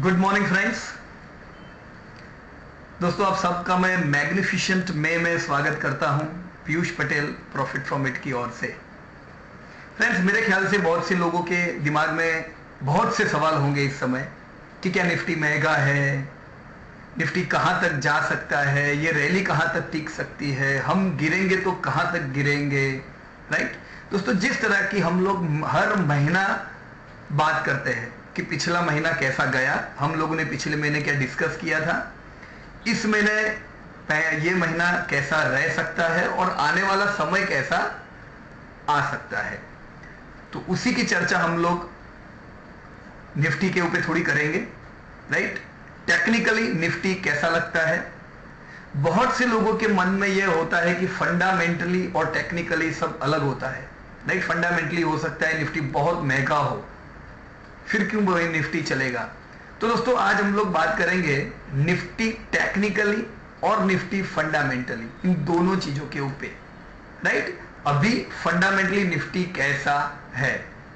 Good morning friends. दोस्तों आप सबका मैं मैग्निफिशेंट मे में स्वागत करता हूं Piyush Patel profit from it की ओर से। फ्रेंड्स, मेरे ख्याल से बहुत से लोगों के दिमाग में बहुत से सवाल होंगे इस समय कि क्या निफ्टी महंगा है, निफ्टी कहां तक जा सकता है, ये रैली कहां तक टिक सकती है, हम गिरेंगे तो कहां तक गिरेंगे। राइट दोस्तों, जिस तरह की हम लोग हर महीना बात करते हैं कि पिछला महीना कैसा गया, हम लोगों ने पिछले महीने क्या डिस्कस किया था, इस महीने ये महीना कैसा रह सकता है और आने वाला समय कैसा आ सकता है, तो उसी की चर्चा हम लोग निफ्टी के ऊपर थोड़ी करेंगे। राइट, टेक्निकली निफ्टी कैसा लगता है। बहुत से लोगों के मन में यह होता है कि फंडामेंटली और टेक्निकली सब अलग होता है। राइट, फंडामेंटली हो सकता है निफ्टी बहुत महंगा हो, फिर क्यों वही निफ्टी चलेगा। तो दोस्तों आज हम लोग बात करेंगे निफ्टी टेक्निकली और निफ्टी फंडामेंटली, इन दोनों चीजों के ऊपर। राइट, अभी फंडामेंटली निफ्टी कैसा है,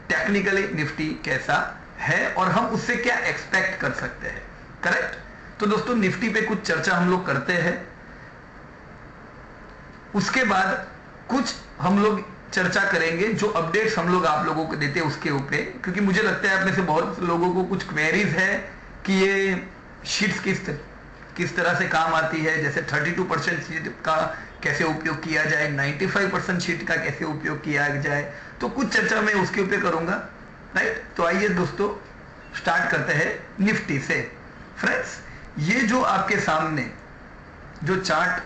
टेक्निकली निफ्टी कैसा है और हम उससे क्या एक्सपेक्ट कर सकते हैं। करेक्ट। तो दोस्तों निफ्टी पे कुछ चर्चा हम लोग करते हैं, उसके बाद कुछ हम लोग चर्चा करेंगे जो अपडेट्स हम लोग आप लोगों को देते हैं उसके ऊपर, क्योंकि मुझे लगता है अपने से बहुत लोगों को कुछ क्वेरीज है कि ये शीट्स किस तरह से काम आती है। जैसे 32% शीट का कैसे उपयोग किया जाए, 95% शीट का कैसे उपयोग किया जाए, तो कुछ चर्चा मैं उसके ऊपर करूंगा। राइट, तो आइए दोस्तों स्टार्ट करते हैं निफ्टी से। फ्रेंड्स, ये जो आपके सामने जो चार्ट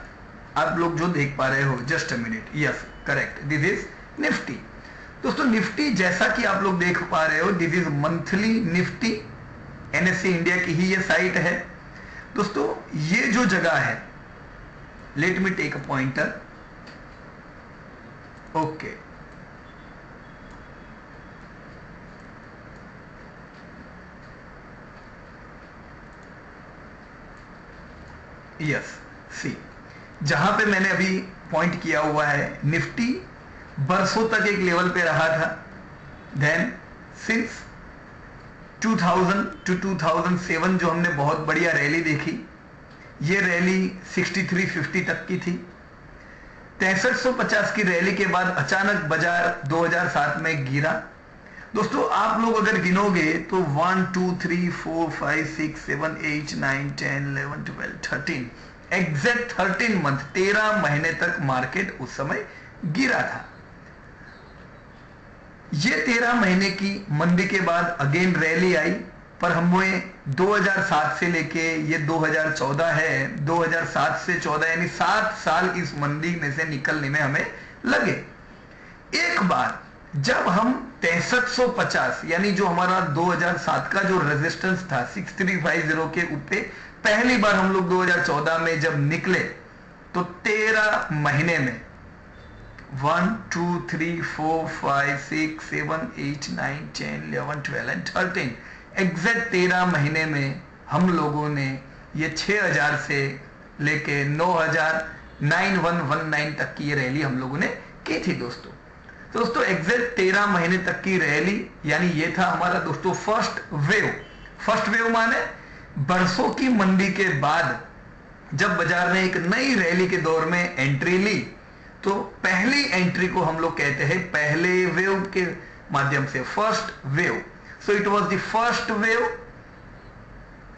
आप लोग जो देख पा रहे हो, just a minute, yes correct, this is Nifty. दोस्तों निफ्टी जैसा कि आप लोग देख पा रहे हो, this is monthly Nifty, NSC India की ही ये साइट है। दोस्तों ये जो जगह है, let me take a pointer, okay, yes see, जहां पे मैंने अभी पॉइंट किया हुआ है, निफ्टी बरसों तक एक लेवल पे रहा था। देन सिंस 2000 टू 2007 जो हमने बहुत बढ़िया रैली देखी, ये रैली 6350 तक की थी। 6350 की रैली के बाद अचानक बाजार 2007 में गिरा। दोस्तों आप लोग अगर गिनोगे तो 1 2 3 4 5 6 7 8 9 10 11 12 13, एग्जैक्ट 13 मंथ, 13 महीने तक मार्केट उस समय गिरा था। ये 13 महीने की मंदी के बाद अगेन रैली आई, पर हमें 2007 से लेके ये 2014 है, 2007 से 14 यानी 7 साल इस मंदी में से निकलने में हमें लगे। एक बार जब हम 6350 यानी जो हमारा 2007 का जो रेजिस्टेंस था 6350 के ऊपर पहली बार हम लोग 2014 में जब निकले, तो 13 महीने में 1 2 3 4 5 6 7 8 9 10 11 12 एंड 13, एग्जैक्ट 13 महीने में हम लोगों ने ये 6000 से लेके 9119 तक की ये रैली हम लोगों ने की थी। दोस्तों एग्जैक्ट 13 महीने तक की रैली, यानी ये था हमारा दोस्तों फर्स्ट वेव। फर्स्ट वेव माने बरसों की मंदी के बाद जब बाजार ने एक नई रैली के दौर में एंट्री ली, तो पहली एंट्री को हम लोग कहते हैं पहले वेव के माध्यम से, first wave. So it was the first wave,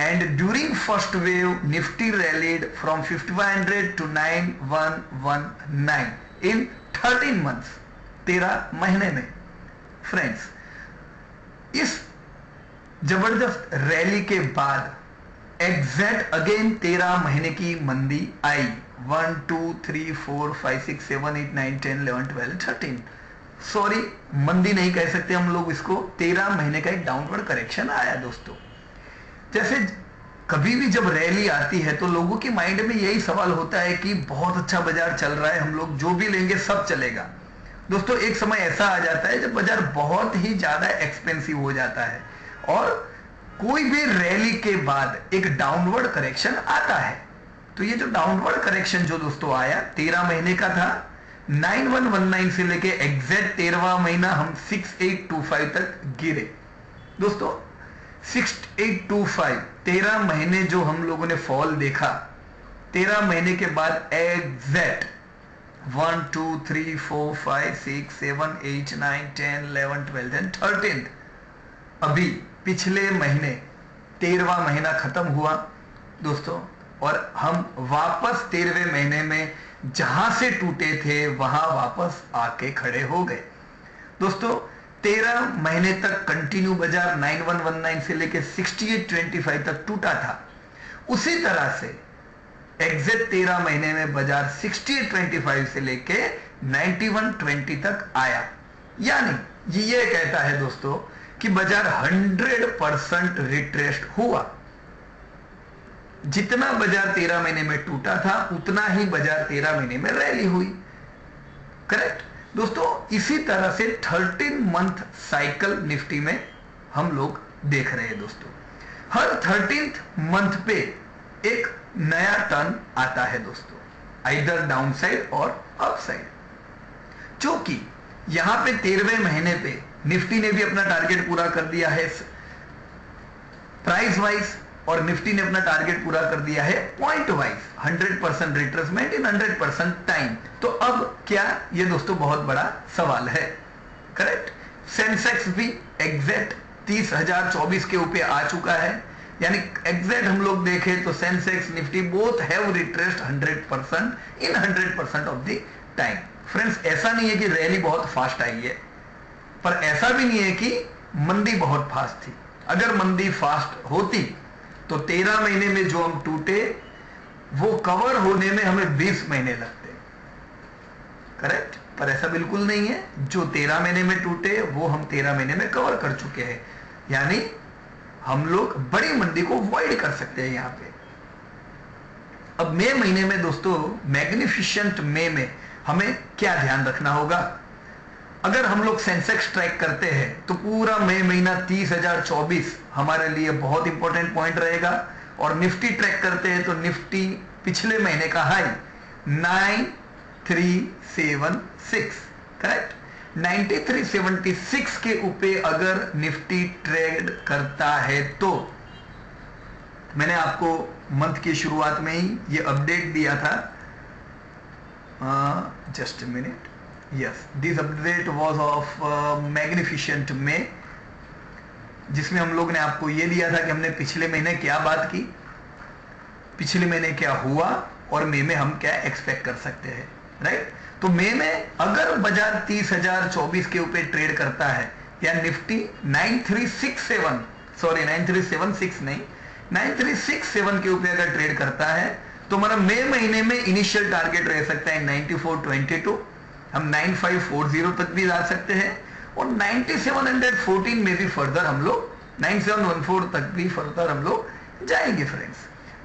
and during first wave Nifty rallied from 5500 to 9119 in 13 months, 13 महीने में। फ्रेंड्स, इस जबरदस्त रैली के बाद एग्जैक्ट अगेन 13 महीने की मंदी आई, 1 2 3 4 5 6 7 8 9 10 11 12 13, सॉरी मंदी नहीं कह सकते हम लोग इसको, 13 महीने का एक डाउनवर्ड करेक्शन आया। दोस्तों जैसे कभी भी जब रैली आती है तो लोगों के माइंड में यही सवाल होता है कि बहुत अच्छा बाजार चल रहा है, हम लोग जो भी लेंगे सब चलेगा। दोस्तों एक समय ऐसा आ जाता है जब बाजार बहुत ही ज्यादा एक्सपेंसिव हो जाता है और कोई भी रैली के बाद एक डाउनवर्ड करेक्शन आता है। तो ये जो डाउनवर्ड करेक्शन जो दोस्तों आया 13 महीने का था, 9119 से लेके एग्जैक्ट 13वां महीना हम 6825 तक गिरे। दोस्तों 6825, 13 महीने जो हम लोगों ने फॉल देखा, 13 महीने के बाद एग्जैक्ट 1 2 3 4 5 6 7 8 9 10 11 12 एंड 13, अभी पिछले महीने 13वां महीना खत्म हुआ दोस्तों, और हम वापस 13वें महीने में जहां से टूटे थे वहां वापस आके खड़े हो गए दोस्तों। 13 महीने तक कंटिन्यू बाजार 9119 से लेके 6825 तक टूटा था। उसी तरह से एग्जैक्ट 13 महीने में बाजार 6825 से लेके 9120 तक आया, यानी ये कहता है दोस्तों कि बाजार 100% रिट्रेस्ड हुआ। जितना बाजार 13 महीने में टूटा था उतना ही बाजार 13 महीने में रैली हुई। करेक्ट दोस्तों, इसी तरह से 13 मंथ साइकिल निफ्टी में हम लोग देख रहे हैं दोस्तों। हर 13th मंथ पे एक नया टर्न आता है दोस्तों, आइदर डाउन साइड और अप साइड। जो कि यहां पे 13वें महीने पे निफ्टी ने भी अपना टारगेट पूरा कर दिया है प्राइस वाइज, और निफ्टी ने अपना टारगेट पूरा कर दिया है पॉइंट वाइज, 100% रिट्रेसमेंट इन 100% टाइम। तो अब क्या, ये दोस्तों बहुत बड़ा सवाल है। करेक्ट, सेंसेक्स भी एग्जैक्ट 30,024 के ऊपर आ चुका है, यानी एग्जैक्ट हम लोग देखें तो Sensex Nifty both have retraced 100% in 100% of the time. Friends, ऐसा नहीं है कि रैली बहुत फास्ट आई है, पर ऐसा भी नहीं है कि मंदी बहुत फास्ट थी। अगर मंदी फास्ट होती तो 13 महीने में जो हम टूटे वो कवर होने में हमें 20 महीने लगते। करेक्ट, पर ऐसा बिल्कुल नहीं है। जो 13 महीने में टूटे वो हम 13 महीने में कवर कर चुके हैं, यानी हम लोग बड़ी मंदी को अवॉइड कर सकते हैं यहां पे। अब मई महीने में दोस्तों, मैग्निफिसेंट मई में हमें क्या ध्यान रखना होगा। अगर हम लोग सेंसेक्स ट्रैक करते हैं तो पूरा मई महीना 30,024 हमारे लिए बहुत इंपॉर्टेंट पॉइंट रहेगा, और निफ्टी ट्रैक करते हैं तो निफ्टी पिछले महीने का हाई 9376, करेक्ट, 9376 के ऊपर अगर निफ्टी ट्रेड करता है तो मैंने आपको मंथ की शुरुआत में ही ये अपडेट दिया था। Just a minute, yes, this update was of magnificent में, जिसमें हम लोग ने आपको ये दिया था कि हमने पिछले महीने क्या बात की, पिछले महीने क्या हुआ, और मई में हम क्या एक्सपेक्ट कर सकते हैं। राइट, तो मई में अगर बाजार 30,024 के ऊपर ट्रेड करता है, या निफ्टी 9367 नहीं 9367 के ऊपर अगर ट्रेड करता है तो हमारा मई महीने में इनिशियल टारगेट रह सकता है 9422, हम 9540 तक भी जा सकते हैं, और 9714 में भी फर्दर हम लोग 9714 तक भी फर्दर हम लोग जाएंगे फ्रेंड्स।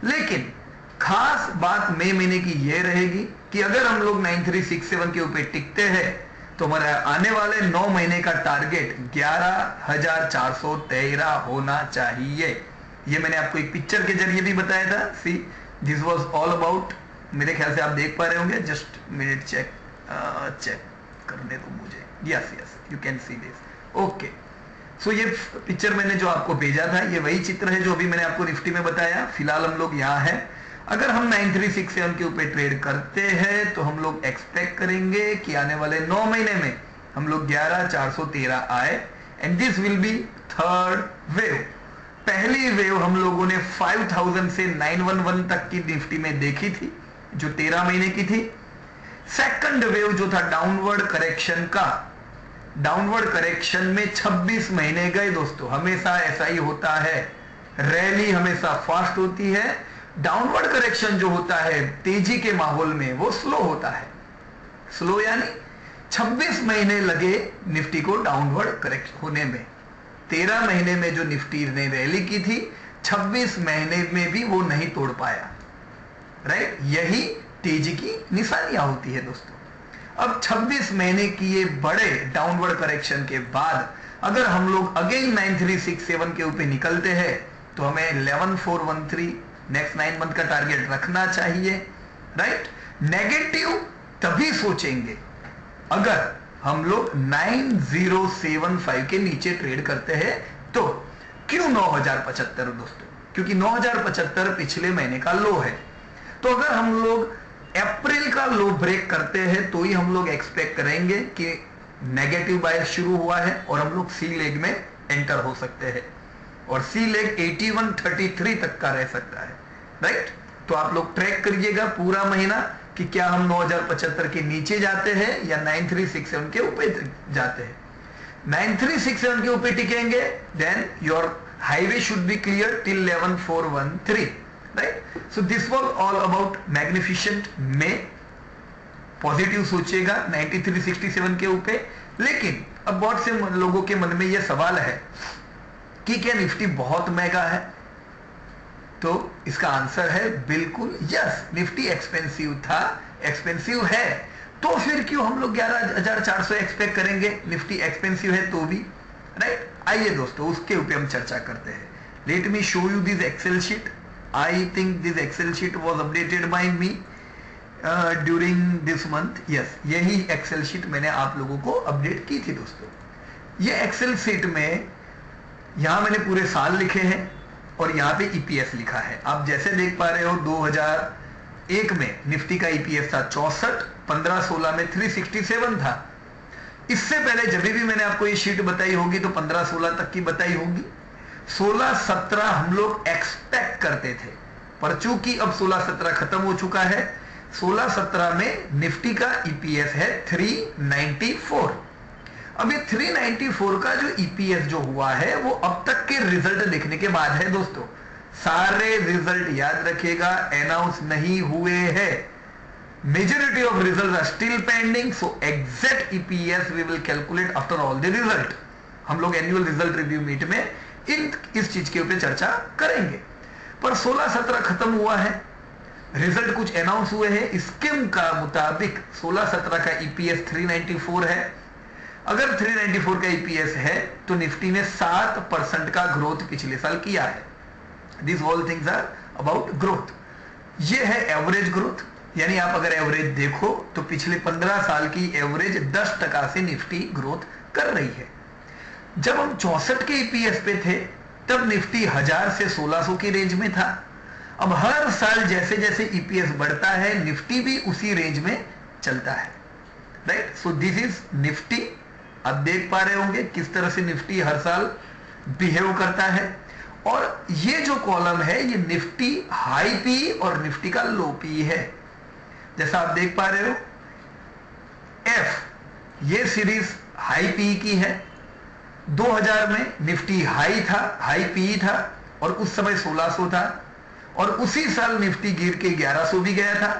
लेकिन खास बात मई महीने की यह रहेगी कि अगर हम लोग 9367 के ऊपर टिकते हैं तो हमारा आने वाले 9 महीने का टारगेट 11,413 होना चाहिए। ये मैंने आपको एक पिक्चर के जरिए भी बताया था। सी, दिस वाज ऑल अबाउट, मेरे ख्याल से आप देख पा रहे होंगे। जस्ट मिनट, चेक करने दो मुझे। Yes, you can see this. Okay, so ये पिक्चर मैंने जो आपको भेजा था ये वही चित्र है जो अभी मैंने आपको निफ्टी में बताया। फिलहाल हम लोग यहाँ है। अगर हम 9367 के ऊपर ट्रेड करते हैं तो हम लोग एक्सपेक्ट करेंगे कि आने वाले 9 महीने में हम लोग 11,413 आए, and this will be third wave. पहली वेव हम लोगों ने 5000 से 911 तक की निफ्टी में देखी थी, जो 13 महीने की थी। सेकंड वेव जो था डाउनवर्ड करेक्शन का, डाउनवर्ड करेक्शन में 26 महीने गए दोस्तों। हमेशा ऐसा ही होता है, रैली हमेशा फास्ट होती है, डाउनवर्ड करेक्शन जो होता है तेजी के माहौल में वो स्लो होता है। स्लो यानी 26 महीने लगे निफ्टी को डाउनवर्ड करेक्ट होने में। 13 महीने में जो निफ्टी ने रैली की थी 26 महीने में भी वो नहीं तोड़ पाया। राइट, यही तेजी की निशानियां होती है दोस्तों। अब 26 महीने की ये बड़े डाउनवर्ड करेक्शन के बाद अगर हम लोग अगेन 9367 के ऊपर निकलते हैं तो हमें 11413 नेक्स्ट 9 मंथ का टारगेट रखना चाहिए। राइट, नेगेटिव तभी सोचेंगे अगर हम लोग 9075 के नीचे ट्रेड करते हैं तो क्यों 9075 दोस्तों? क्योंकि 9075 पिछले महीने का लो है। तो अगर हम लोग अप्रैल का लो ब्रेक करते हैं तो ही हम लोग एक्सपेक्ट करेंगे कि नेगेटिव बायस शुरू हुआ है और हम लोग सी लेग में एंटर हो सकते हैं, और सी लेग 8133 तक का रह सकता है, राइट? तो आप लोग ट्रैक करिएगा पूरा महीना कि क्या हम 9075 के नीचे जाते हैं या 9367 के ऊपर जाते हैं। 9367 के ऊपर टिकेंगे, then your highway should be clear till 11413, right? So this was all about magnificent में। पॉजिटिव सोचिएगा 9367 के ऊपर। लेकिन अब बहुत से लोगों के मन में यह सवाल है कि क्या निफ्टी बहुत महंगा है? तो इसका आंसर है बिल्कुल यस, निफ्टी एक्सपेंसिव था, एक्सपेंसिव है, तो फिर क्यों हम लोग 11,400 एक्सपेक्ट करेंगे? निफ्टी एक्सपेंसिव है तो भी, राइट? आइए दोस्तों उसके ऊपर हम चर्चा करते हैं। Let me show you this Excel sheet. I think this Excel sheet was updated by me during this month. Yes, यही एक्सेल शीट मैंने आप लोगों को अपडेट की थी दोस्तों। ये एक्सेल शीट में यहां मैंने पूरे साल लिखे हैं और यहाँ पे ईपीएस लिखा है। आप जैसे देख पा रहे हो 2001 में निफ्टी का ईपीएस था 64, 15-16 में 367 था। इससे पहले जब भी मैंने आपको ये शीट बताई होगी तो 15-16 तक की बताई होगी। 16-17 हम लोग एक्सपेक्ट करते थे, पर चूंकि अब 16-17 खत्म हो चुका है, 16-17 में निफ्टी का ईपीएस है 394। अब ये 394 का जो ईपीएस जो हुआ है वो अब तक के रिजल्ट देखने के बाद है दोस्तों। सारे रिजल्ट याद रखिएगा अनाउंस नहीं हुए हैं। Majority of result are still pending, so exact EPS we will calculate after all the result. हम लोग एनुअल रिजल्ट रिव्यू मीट में इस चीज के ऊपर चर्चा करेंगे। पर 16-17 खत्म हुआ है, रिजल्ट कुछ अनाउंस हुए हैं। स्कीम का मुताबिक 16-17 का ईपीएस 394 है। अगर 394 का ईपीएस है तो निफ्टी ने 7% का ग्रोथ पिछले साल किया है। This all things are about growth. ये है एवरेज ग्रोथ, यानी आप अगर एवरेज देखो तो पिछले 15 साल की एवरेज 10% से निफ्टी ग्रोथ कर रही है। जब हम 64 के ईपीएस पे थे तब निफ्टी 1000 से 1600 की रेंज में था। अब हर साल जैसे जैसे ईपीएस बढ़ता है निफ्टी भी उसी रेंज में चलता है, right? So this is Nifty. आप देख पा रहे होंगे किस तरह से निफ्टी हर साल बिहेव करता है। और ये जो कॉलम है ये निफ्टी हाई पी और निफ्टी का लो पी है। जैसा आप देख पा रहे हो एफ, ये सीरीज हाई पी की है। 2000 में निफ्टी हाई था, हाई पी था, और उस समय 1600 था, और उसी साल निफ्टी गिर के 1100 भी गया था,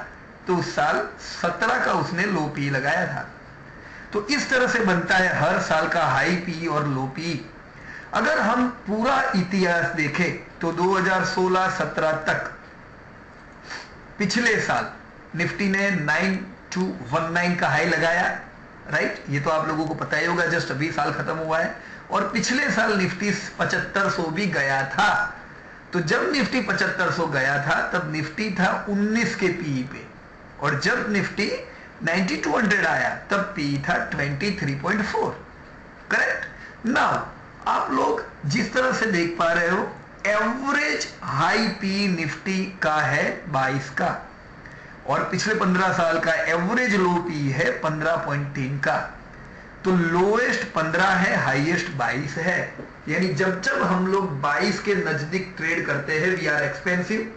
तो उस साल 17 का उसने लो पी लगाया था। तो इस तरह से बनता है हर साल का हाई पी और लो पी। अगर हम पूरा इतिहास देखें तो 2016-17 तक पिछले साल निफ्टी ने 9219 का हाई लगाया, राइट? ये तो आप लोगों को पता ही होगा, जस्ट अभी साल खत्म हुआ है। और पिछले साल निफ्टी 7500 भी गया था। तो जब निफ्टी 7500 गया था तब निफ्टी था 19 के पी पे, और जब निफ्टी 9200 आया तब पी था 23.4, करेक्ट? नाउ आप लोग जिस तरह से देख पा रहे हो एवरेज हाई पी निफ्टी का है 22 का, और पिछले 15 साल का एवरेज लो पी है 15.3 का। तो लोएस्ट 15 है, हाईएस्ट 22 है। यानी जब जब हम लोग 22 के नजदीक ट्रेड करते हैं वी आर एक्सपेंसिव,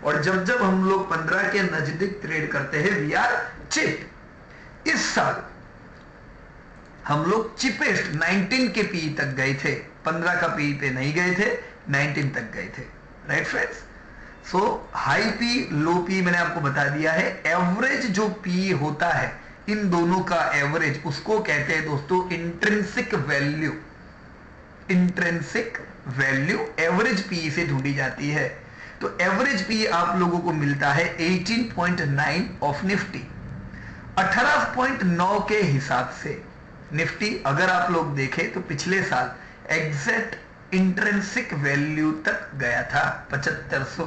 और जब जब हम लोग 15 के नजदीक ट्रेड करते हैं वी आर चिप। इस साल हम लोग चिपेस्ट 19 के पी तक गए थे, 15 का पी पे नहीं गए थे, 19 तक गए थे, राइट फ्रेंड्स? सो हाई पी लो पी मैंने आपको बता दिया है। एवरेज जो पी होता है इन दोनों का एवरेज, उसको कहते हैं दोस्तों intrinsic value. Intrinsic value average P से ढूंढी जाती है। तो एवरेज पी आप लोगों को मिलता है 18.9 ऑफ निफ्टी। 18.9 के हिसाब से निफ्टी अगर आप लोग देखें तो पिछले साल एग्जैक्ट इंट्रिंसिक वैल्यू तक गया था 7500,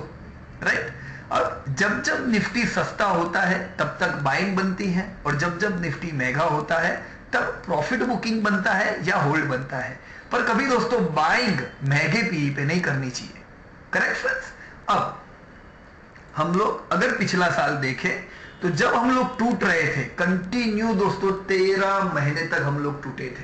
राइट? और जब जब निफ्टी सस्ता होता है तब तक बाइंग बनती है, और जब जब निफ्टी महंगा होता है तब प्रॉफिट बुकिंग बनता है या होल्ड बनता है। पर कभी दोस्तों बाइंग महंगे पीई पे नहीं करनी चाहिए। Correct friends. अब हम लोग अगर पिछला साल देखें तो जब हम लोग टूट रहे थे कंटिन्यू दोस्तों 13 महीने तक हम लोग टूटे थे,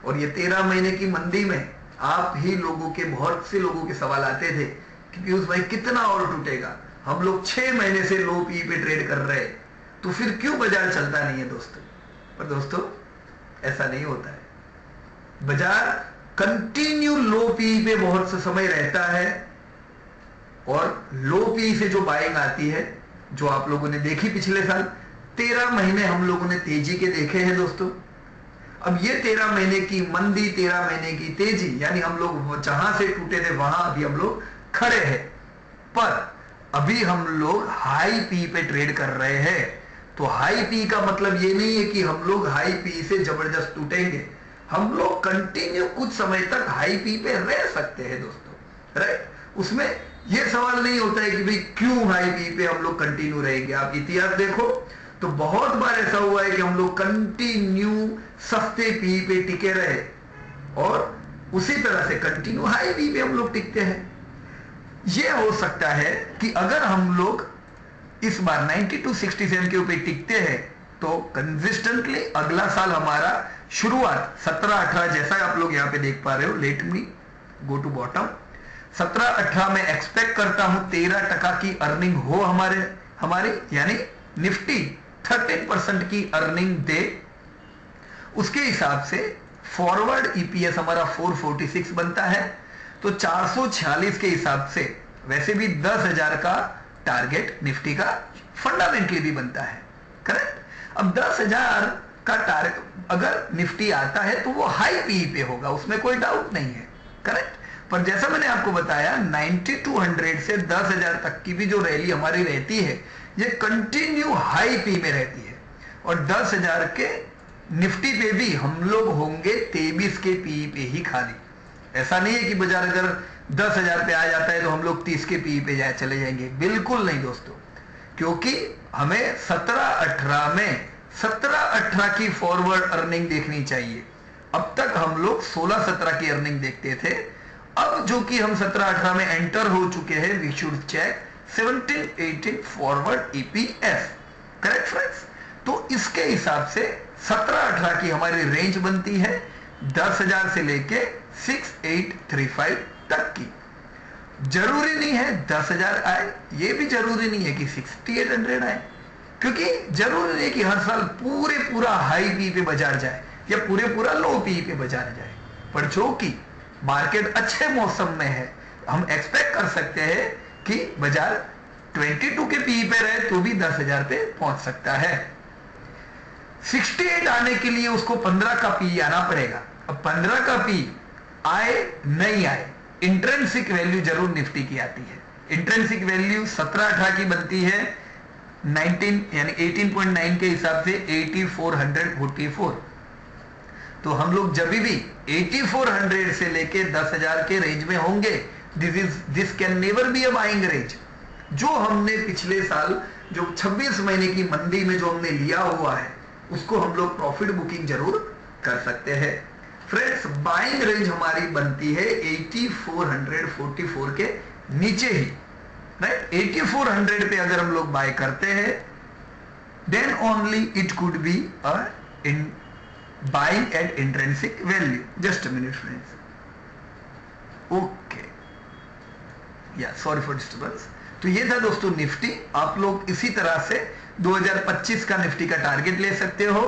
और ये 13 महीने की मंदी में आप ही लोगों के, बहुत से लोगों के सवाल आते थे कि पीयूष भाई कितना और टूटेगा, हम लोग 6 महीने से लो पी पे ट्रेड कर रहे हैं, तो फिर क्यों बाजार चलता नहीं है दोस्तों। पर दोस्तों ऐसा नहीं होता है, बाजार कंटिन्यू लो पी पे बहुत सा समय रहता है, और लो पी से जो बाइंग आती है, जो आप लोगों ने देखी पिछले साल 13 महीने हम लोगों ने तेजी के देखे हैं दोस्तों। अब ये 13 महीने की मंदी, 13 महीने की तेजी, यानी हम लोग जहां से टूटे थे वहां अभी हम लोग खड़े हैं, पर अभी हम लोग हाई पी पे ट्रेड कर रहे हैं। तो हाई पी का मतलब ये नहीं है कि हम लोग हाई पी से जबरदस्त टूटेंगे, हम लोग कंटिन्यू कुछ समय तक हाई पी पे रह सकते हैं दोस्तों, राइट। उसमें यह सवाल नहीं होता है कि भाई क्यों हाई पी पे हम लोग कंटिन्यू रहेंगे। आप इतिहास देखो तो बहुत बार ऐसा हुआ है कि हम लोग कंटिन्यू सस्ते पी पे टिके रहे, और उसी तरह से कंटिन्यू हाई पी पे हम लोग टिकते हैं। यह हो सकता है कि अगर हम लोग इस बार 9267 के ऊपर टिकते हैं तो कंसिस्टेंटली अगला साल हमारा शुरुआत 17-18, जैसा आप लोग यहां पे देख पा रहे हो, let me go to bottom, 17-18 में एक्सपेक्ट करता हूं 13% की अर्निंग हो हमारी, यानी निफ्टी 13% की अर्निंग दे। उसके हिसाब से फॉरवर्ड ईपीएस हमारा 446 बनता है, तो 446 के हिसाब से वैसे भी 10,000 का टारगेट निफ्टी का फंडामेंटली भी बनता है। करेक्ट। अब 10,000 का टारगेट अगर निफ्टी आता है तो वो हाई पी पे होगा, उसमें कोई डाउट नहीं है। करेक्ट। पर जैसा मैंने आपको बताया 9200 से 10,000 तक की भी जो रैली हमारी रहती है, ये कंटिन्यू हाई पी में रहती है, और 10,000 के निफ्टी पे भी हम लोग होंगे 23 के पी पे ही खाली। ऐसा नहीं है कि बाजार अगर 10,000 पे आ जाता है तो हम लोग 30 के पी पे चले जाएंगे, बिल्कुल नहीं दोस्तों, क्योंकि हमें 17-18 में 17-18 की फॉरवर्ड अर्निंग देखनी चाहिए। अब तक हम लोग 16-17 की अर्निंग देखते थे, अब जो कि हम 17-18 में एंटर हो चुके हैं, we should check 17-18 forward EPS. Correct friends. तो इसके हिसाब से 17-18 की हमारी रेंज बनती है 10,000 से लेके 6835 तक की। जरूरी नहीं है 10,000 आए, ये भी जरूरी नहीं है कि 6800 आए, क्योंकि जरूरी नहीं है कि हर साल पूरा हाई पी पे बाजार जाए या पूरा लो पी पे बाजार जाए। पर जो कि मार्केट अच्छे मौसम में है, हम एक्सपेक्ट कर सकते हैं कि बाजार 22 के पी पे रहे तो भी 10,000 पे पहुंच सकता है। 68 आने के लिए उसको 15 का पी आना पड़ेगा। अब 15 का पी आए नहीं आए, इंट्रिंसिक वैल्यू जरूर निफ्टी की आती है। इंट्रिंसिक वैल्यू 17-18 की बनती है 19 यानी 18.9 के हिसाब से 8444। तो हम लोग जब भी 8400 से लेके 10,000 के रेंज में होंगे, this can never be a buying range. जो हमने पिछले साल जो 26 महीने की मंदी में जो हमने लिया हुआ है, उसको हम लोग प्रॉफिट बुकिंग जरूर कर सकते हैं। फ्रेंड्स, बाइंग रेंज हमारी बनती है 8444 के नीचे ही, राइट। 8400 पे अगर हम लोग बाय करते हैं, then only it could be a in buying at intrinsic value. Just a minute friends, okay, या सॉरी फॉर डिस्टर्बेंस। तो ये था दोस्तों निफ्टी। आप लोग इसी तरह से 2025 का निफ्टी का टारगेट ले सकते हो।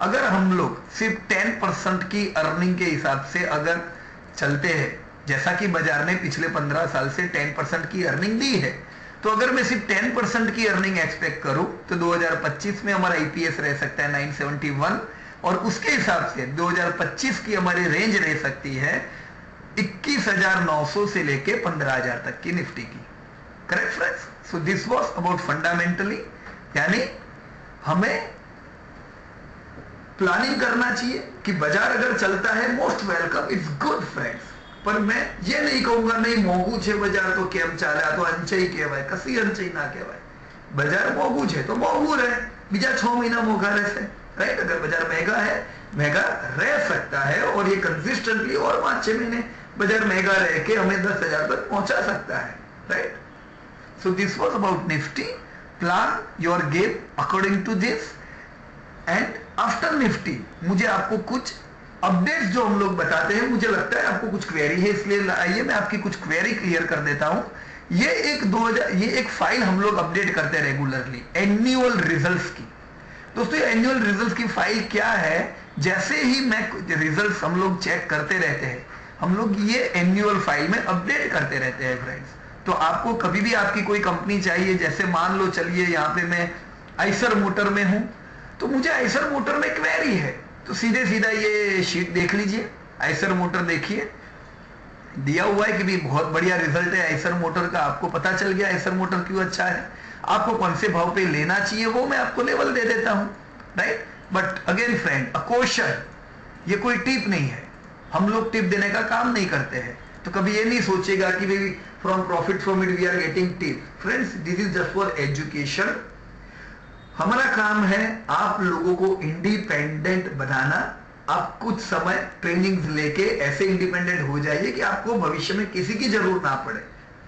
अगर हम लोग सिर्फ 10% की अर्निंग के हिसाब से अगर चलते हैं, जैसा कि बाजार ने पिछले 15 साल से 10% की अर्निंग दी है, तो अगर मैं सिर्फ 10% की अर्निंग एक्सपेक्ट करूं तो 2025 में हमारा ईपीएस रह सकता है 971, और उसके हिसाब से 2025 की हमारी रेंज रह सकती है 21,900 से लेके 15,000 तक की निफ्टी की। Correct friends. So this was about fundamentally, यानी हमें प्लानिंग करना चाहिए कि बाजार अगर चलता है most welcome, it's good friends. पर मैं ये नहीं कहूंगा नहीं मोगू छे बाजार तो केम चाले, तो अंचई कहवाय, कसी अंचई ना कहवाय। बाजार मोगू छे तो मोगू रहे, बीजा 6 महीना मोघा रहશે, राइट। अगर बाजार महंगा है महंगा रह सकता है और ये कंसिस्टेंटली और 5-6 महीने बाजार महंगा रह के हमें 10,000 तक पहुंचा सकता है, right? So this was about Nifty. Plan your game according to this. And after Nifty मुझे आपको कुछ अपडेट्स जो हम लोग बताते हैं, मुझे लगता है आपको कुछ क्वेरी है, इसलिए आइए मैं आपकी कुछ क्वेरी क्लियर कर देता हूं. ये एक फाइल हम लोग अपडेट करते हैं रेगुलरली एनुअल रिजल्ट्स की. दोस्तों ये एनुअल रिजल्ट्स की फाइल क्या है? जैसे ही मैं रिजल्ट्स हम लोग चेक करते रहते हैं, हम लोग ये एनुअल फाइल में अपडेट करते रहते हैं फ्रेंड्स. तो आपको कभी भी आपकी कोई कंपनी चाहिए, जैसे मान लो चलिए यहाँ पे मैं आइसर मोटर में हूं, तो मुझे आइसर मोटर में क्वेरी है, तो सीधे सीधा ये शीट देख लीजिए. आइसर मोटर देखिए, दिया हुआ है कि भी बहुत बढ़िया रिजल्ट है आइसर मोटर का. आपको पता चल गया आइसर मोटर क्यों अच्छा है. आपको कौन से भाव पे लेना चाहिए वो मैं आपको लेवल दे देता हूं, right? But again friend, a question, ये कोई टिप नहीं है. हम लोग टिप देने का काम नहीं करते हैं. तो कभी ये नहीं सोचेगा कि भाई from profit from it we are getting tip. Friends, this is just for education. हमारा काम है आप लोगों को इंडिपेंडेंट बनाना. आप कुछ समय ट्रेनिंग्स लेके ऐसे इंडिपेंडेंट हो जाइए कि आपको भविष्य में किसी की जरूरत ना पड़े.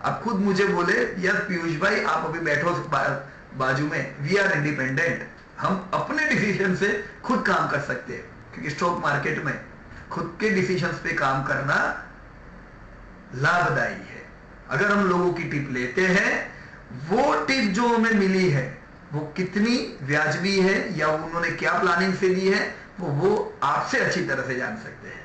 आप खुद मुझे बोले यार पीयूष भाई आप अभी बैठो बाजू में, वी आर इंडिपेंडेंट. हम अपने डिसीजन से खुद काम कर सकते हैं, क्योंकि स्टॉक मार्केट में खुद के डिसीजंस पे काम करना लाभदायी है. अगर हम लोगों की टिप लेते हैं, वो टिप जो हमें मिली है वो कितनी व्याजबी है या उन्होंने क्या प्लानिंग से दी है, वो आपसे अच्छी तरह से जान सकते हैं.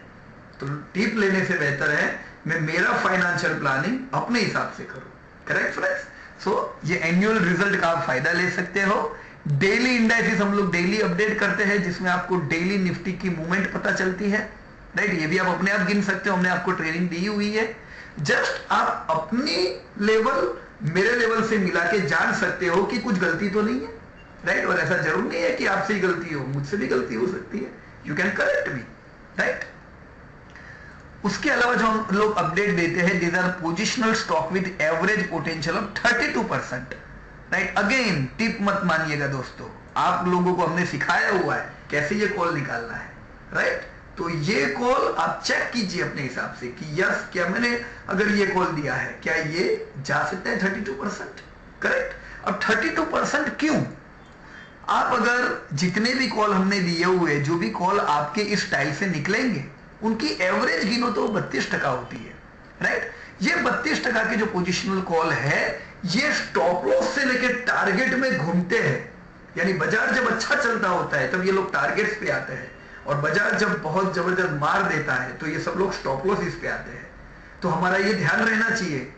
तो टिप लेने से बेहतर है मैं मेरा फाइनेंशियल प्लानिंग अपने हिसाब से करूं. Correct friends? सो ये एनुअल रिजल्ट का आप फायदा ले सकते हो. डेली इंडाइसिस हम लोग डेली अपडेट करते हैं, जिसमें आपको डेली निफ्टी की मूवमेंट पता चलती है, राइट? ये भी आप अपने आप गिन सकते हो, हमने आपको ट्रेनिंग दी हुई है. जस्ट आप अपनी लेवल मेरे लेवल से मिला के जान सकते हो कि कुछ गलती तो नहीं है, राइट? और ऐसा जरूर नहीं है कि आपसे ही गलती हो, मुझसे भी गलती हो सकती है. You can correct me, right? उसके अलावा जो हम लोग अपडेट देते हैं, these are positional stock with average potential of 32%, right? Again tip मत मानिएगा दोस्तों, आप लोगों को हमने सिखाया हुआ है कैसे ये कॉल निकालना है, राइट? तो ये कॉल आप चेक कीजिए अपने हिसाब से कि यस, क्या मैंने अगर ये कॉल दिया है, क्या ये जा सकता है 32%, करेक्ट? अब 32% क्यों? आप अगर जितने भी कॉल हमने दिए हुए, जो भी कॉल आपके इस स्टाइल से निकलेंगे, उनकी एवरेज गिनो तो 32% होती है, राइट? ये 32% की जो पोजिशनल कॉल है, ये स्टॉप लॉस से लेकर टारगेट में घूमते हैं. यानी बाजार जब अच्छा चलता होता है तब ये लोग टारगेट्स पे आते हैं, और बाजार जब बहुत जबरदस्त मार देता है तो ये सब लोग स्टॉप लॉस इस पे आते हैं. तो हमारा ये ध्यान रहना चाहिए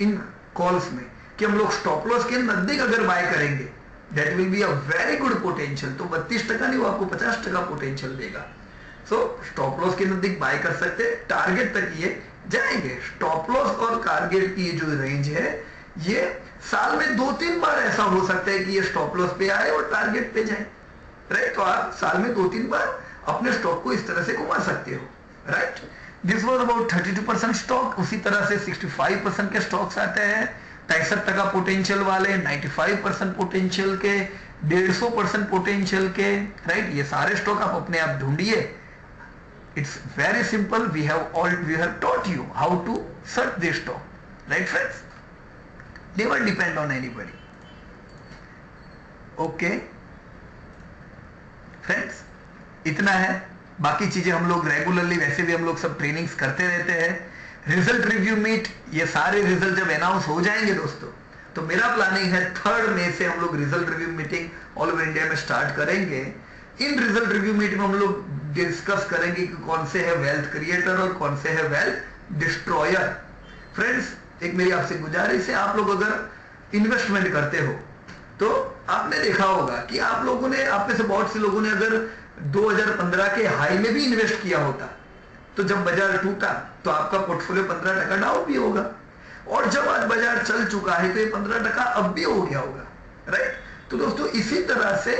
इन कॉल्स में कि हम लोग स्टॉप लॉस के नजदीक अगर बाय करेंगे, that will be a very good potential. तो 32% नहीं, वो आपको 50% पोटेंशियल देगा. सो स्टॉप लॉस के नजदीक बाय कर सकते हैं, टारगेट तक ये जाएंगे. स्टॉप लॉस और टारगेट की जो रेंज है, ये साल में 2-3 बार ऐसा हो सकता है कि ये स्टॉप लॉस पे आए और टारगेट पे जाए, राइट? तो आप साल में 2-3 बार अपने स्टॉक को इस तरह से घुमा सकते हो, right? This was about 32% stock. उसी तरह से 65% के स्टॉक्स आते हैं, 63% पोटेंशियल वाले, 95% पोटेंशियल के, 150% पोटेंशियल के, राइट? ये सारे स्टॉक आप अपने आप ढूंढिए. It's very simple. We have taught you how to search this stock, right friends? Never depend on anybody. Okay friends, इतना है. बाकी चीजें हम लोग रेगुलरली वैसे भी हम लोग सब ट्रेनिंग्स करते रहते हैं. रिजल्ट रिव्यू मीट, ये सारे रिजल्ट जब अनाउंस हो जाएंगे दोस्तों, तो मेरा प्लानिंग है 3rd मई से हम लोग result review meeting all over India में स्टार्ट करेंगे. इन रिजल्ट रिव्यू मीट में हम लोग डिस्कस करेंगे कि कौन से है वेल्थ क्रिएटर और कौन से है वेल्थ डिस्ट्रॉयर. फ्रेंड्स, एक मेरी आपसे गुजारिश है, आप लोग अगर इन्वेस्टमेंट करते हो तो आपने देखा होगा कि आप लोगों ने, आप में से बहुत से लोगों ने अगर 2015 के हाई में भी इन्वेस्ट किया होता, तो जब बाजार टूटा तो आपका पोर्टफोलियो 15% डाउन भी होगा, और जब आज बाजार चल चुका है तो ये 15% अब भी हो गया होगा, राइट? तो दोस्तों इसी तरह से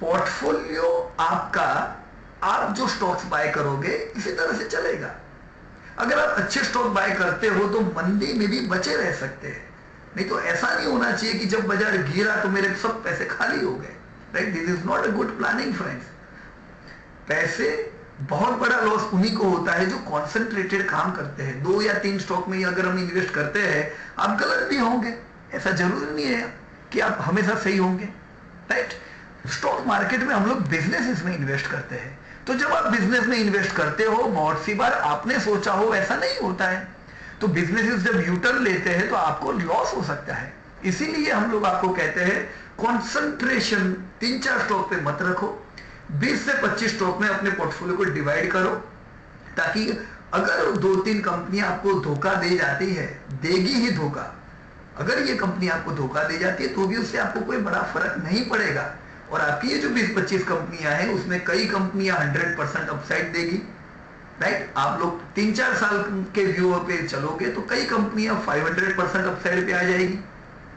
पोर्टफोलियो आपका, आप जो स्टॉक्स बाय करोगे इसी तरह से चलेगा. अगर आप अच्छे स्टॉक बाय करते हो तो मंदी में भी बचे रह सकते हैं. नहीं तो ऐसा नहीं होना चाहिए कि जब बाजार गिरा तो मेरे सब पैसे खाली हो गए, right? This is not a good planning friends. पैसे बहुत बड़ा लॉस उन्हीं को होता है जो कॉन्सेंट्रेटेड काम करते हैं। 2 या 3 स्टॉक में अगर हम इन्वेस्ट करते हैं, आप गलत भी होंगे, ऐसा जरूरी नहीं है कि आप हमेशा सही होंगे, राइट। स्टॉक मार्केट में हम लोग बिजनेसेस में इन्वेस्ट करते हैं, तो जब आप बिजनेस में इन्वेस्ट करते हो, बहुत सी बार आपने सोचा हो ऐसा नहीं होता है, तो बिजनेसेस जब यूटर्न लेते हैं तो आपको लॉस हो सकता है। इसीलिए हम लोग आपको कहते हैं कॉन्सेंट्रेशन 3-4 स्टॉक पे मत रखो, 20 से 25 स्टॉक में अपने पोर्टफोलियो को डिवाइड करो, ताकि अगर 2-3 कंपनियां आपको धोखा दे जाती है, देगी ही धोखा, अगर ये कंपनी आपको धोखा दे जाती है तो भी उससे आपको कोई बड़ा फर्क नहीं पड़ेगा। और आपकी ये जो 20-25 कंपनियां हैं उसमें कई कंपनियां 100% अपसाइड देगी, राइट। आप लोग 3-4 साल के व्यू पे चलोगे तो कई कंपनियां 500% अपसाइड पे आ जाएगी,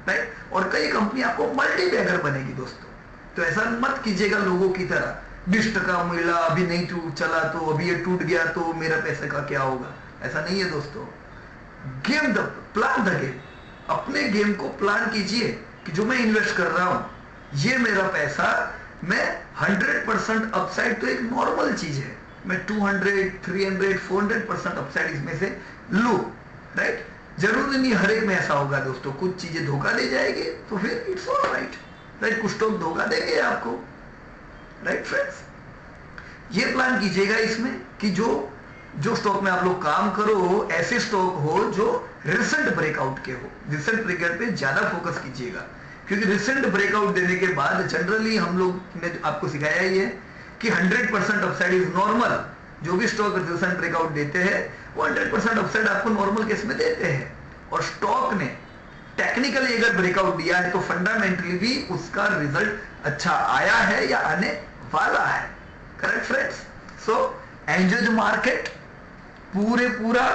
राइट। और कई कंपनियां आपको मल्टी बैगर बनेगी दोस्तों। तो ऐसा मत कीजिएगा लोगों की तरह, 20 टका मिला अभी नहीं चला तो अभी ये टूट गया तो मेरा पैसे का क्या होगा, ऐसा नहीं है दोस्तों। Game the plan the game, अपने गेम को प्लान कीजिए कि जो मैं इन्वेस्ट कर रहा हूं ये मेरा पैसा, मैं 100% अपसाइड तो एक नॉर्मल चीज है, मैं 200, 300, 400% अपसाइड इसमें से लू, राइट। जरूरी नहीं हर एक में ऐसा होगा दोस्तों, कुछ चीजें धोखा दे जाएगी तो फिर इट्स ऑल राइट, राइट। कुछ स्टॉक धोखा देंगे आपको, राइट फ्रेंड्स। ये प्लान कीजिएगा इसमें कि जो स्टॉक में आप लोग काम करो ऐसे स्टॉक हो जो रिसेंट ब्रेकआउट के हो। रिसेंट ब्रेकआउट पे ज्यादा फोकस कीजिएगा, क्योंकि रिसेंट ब्रेकआउट देने के बाद जनरली हम लोग ने आपको सिखाया ही है कि 100% अपसाइड इज नॉर्मल। जो भी स्टॉक रिसेंट ब्रेकआउट देते हैं वो 100% अपसाइड आपको नॉर्मल केस में देते हैं। और स्टॉक ने टेक्निकली अगर ब्रेकआउट दिया है तो फंडामेंटली भी उसका रिजल्ट अच्छा आया है या आने वाला है, correct friends. So enjoy the market. पूरा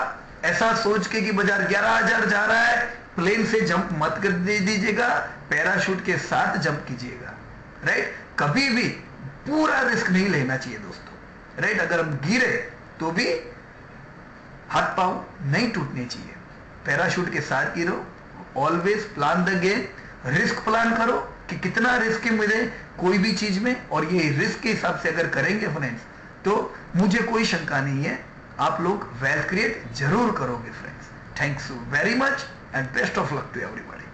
ऐसा सोच के कि बाजार 11,000 जा रहा है, प्लेन से जंप मत कर दीजिएगा, पैराशूट के साथ जंप कीजिएगा, राइट। कभी भी पूरा रिस्क नहीं लेना चाहिए दोस्तों, राइट। अगर हम गिरे तो भी हाथ पांव नहीं टूटने चाहिए, पैराशूट के साथ गिरो। Always plan the game, risk plan करो कि कितना रिस्क मिले कोई भी चीज में, और ये रिस्क के हिसाब से अगर करेंगे फ्रेंड्स तो मुझे कोई शंका नहीं है आप लोग वेल्थ क्रिएट जरूर करोगे friends. Thanks very much and best of luck to everybody.